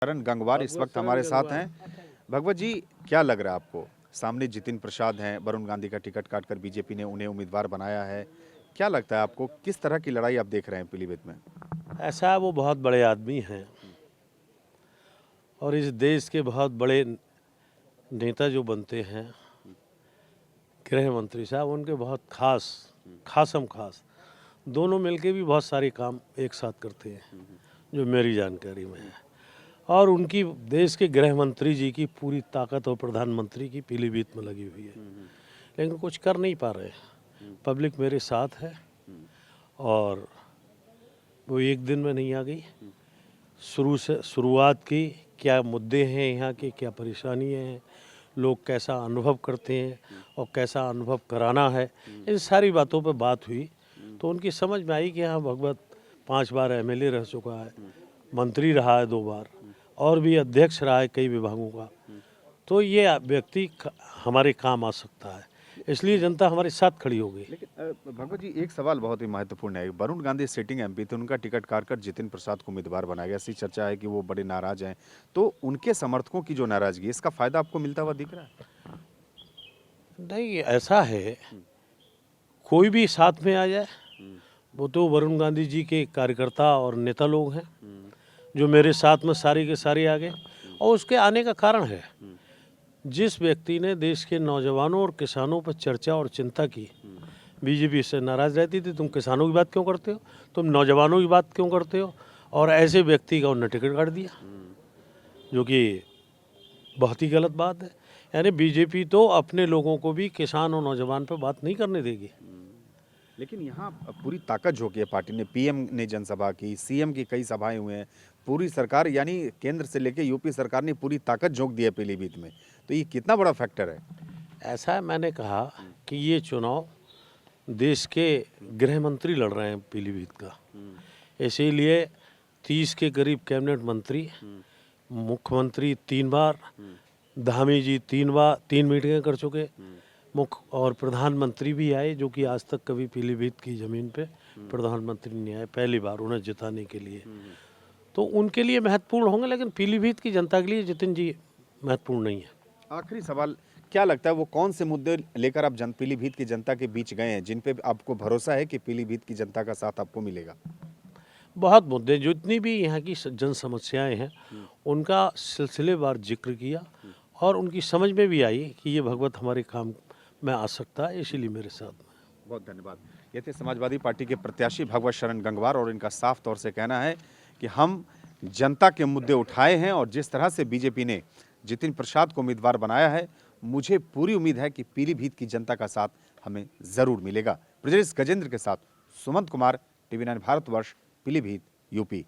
शरण गंगवार इस वक्त हमारे साथ हैं। भगवत जी, क्या लग रहा है आपको? सामने जितिन प्रसाद हैं, वरुण गांधी का टिकट काटकर बीजेपी ने उन्हें उम्मीदवार बनाया है। क्या लगता है आपको, किस तरह की लड़ाई आप देख रहे हैं पीलीभीत में? ऐसा वो बहुत बड़े आदमी हैं और इस देश के बहुत बड़े नेता जो बनते हैं, गृह मंत्री साहब, उनके बहुत खासम खास दोनों मिलके भी बहुत सारे काम एक साथ करते हैं जो मेरी जानकारी में है। और उनकी देश के गृह मंत्री जी की पूरी ताकत और प्रधानमंत्री की पीलीभीत में लगी हुई है, लेकिन कुछ कर नहीं पा रहे। पब्लिक मेरे साथ है और वो एक दिन में नहीं आ गई। शुरुआत की, क्या मुद्दे हैं यहाँ के, क्या परेशानियाँ हैं, लोग कैसा अनुभव करते हैं और कैसा अनुभव कराना है, इन सारी बातों पर बात हुई तो उनकी समझ में आई कि हाँ, भगवत 5 बार एमएलए रह चुका है, मंत्री रहा है 2 बार और भी अध्यक्ष रहा है कई विभागों का, तो ये व्यक्ति हमारे काम आ सकता है, इसलिए जनता हमारे साथ खड़ी हो गई। लेकिन भगवत जी, एक सवाल बहुत ही महत्वपूर्ण है। वरुण गांधी सिटिंग एमपी थे, उनका टिकट काटकर जितिन प्रसाद को उम्मीदवार बनाया गया। ऐसी चर्चा है कि वो बड़े नाराज हैं। तो उनके समर्थकों की जो नाराजगी, इसका फायदा आपको मिलता हुआ दिख रहा है? नहीं, ऐसा है, कोई भी साथ में आ जाए, वो तो वरुण गांधी जी के कार्यकर्ता और नेता लोग हैं जो मेरे साथ में सारी के सारे आ गए। और उसके आने का कारण है, जिस व्यक्ति ने देश के नौजवानों और किसानों पर चर्चा और चिंता की, बीजेपी से नाराज रहती थी, तुम किसानों की बात क्यों करते हो, तुम नौजवानों की बात क्यों करते हो, और ऐसे व्यक्ति का उन्होंने टिकट काट दिया, जो कि बहुत ही गलत बात है। यानी बीजेपी तो अपने लोगों को भी किसान और नौजवान पर बात नहीं करने देगी। लेकिन यहाँ पूरी ताकत झोंकी है पार्टी ने। पीएम ने जनसभा की, सीएम की कई सभाएं हुए हैं, पूरी सरकार यानी केंद्र से लेकर यूपी सरकार ने पूरी ताकत झोंक दी है पीलीभीत में। तो ये कितना बड़ा फैक्टर है? ऐसा है, मैंने कहा कि ये चुनाव देश के गृह मंत्री लड़ रहे हैं पीलीभीत का, इसीलिए 30 के करीब कैबिनेट मंत्री, मुख्यमंत्री 3 बार, धामी जी 3 मीटिंगें कर चुके, मुख्य और प्रधानमंत्री भी आए, जो कि आज तक कभी पीलीभीत की ज़मीन पे प्रधानमंत्री नहीं आए, पहली बार उन्हें जिताने के लिए। तो उनके लिए महत्वपूर्ण होंगे, लेकिन पीलीभीत की जनता के लिए जितिन जी महत्वपूर्ण नहीं है। आखिरी सवाल, क्या लगता है वो कौन से मुद्दे लेकर आप पीलीभीत की जनता के बीच गए हैं, जिन पे आपको भरोसा है कि पीलीभीत की जनता का साथ आपको मिलेगा? बहुत मुद्दे, जितनी भी यहाँ की जन समस्याएं हैं, उनका सिलसिलेवार जिक्र किया और उनकी समझ में भी आई कि ये भगवत हमारे काम में आ सकता है, इसीलिए मेरे साथ में। बहुत धन्यवाद। ये थे समाजवादी पार्टी के प्रत्याशी भगवत शरण गंगवार और इनका साफ तौर से कहना है कि हम जनता के मुद्दे उठाए हैं और जिस तरह से बीजेपी ने जितिन प्रसाद को उम्मीदवार बनाया है, मुझे पूरी उम्मीद है कि पीलीभीत की जनता का साथ हमें जरूर मिलेगा। ब्रजेश गजेंद्र के साथ सुमंत कुमार, टीवी 9 भारतवर्ष, पीलीभीत, यूपी।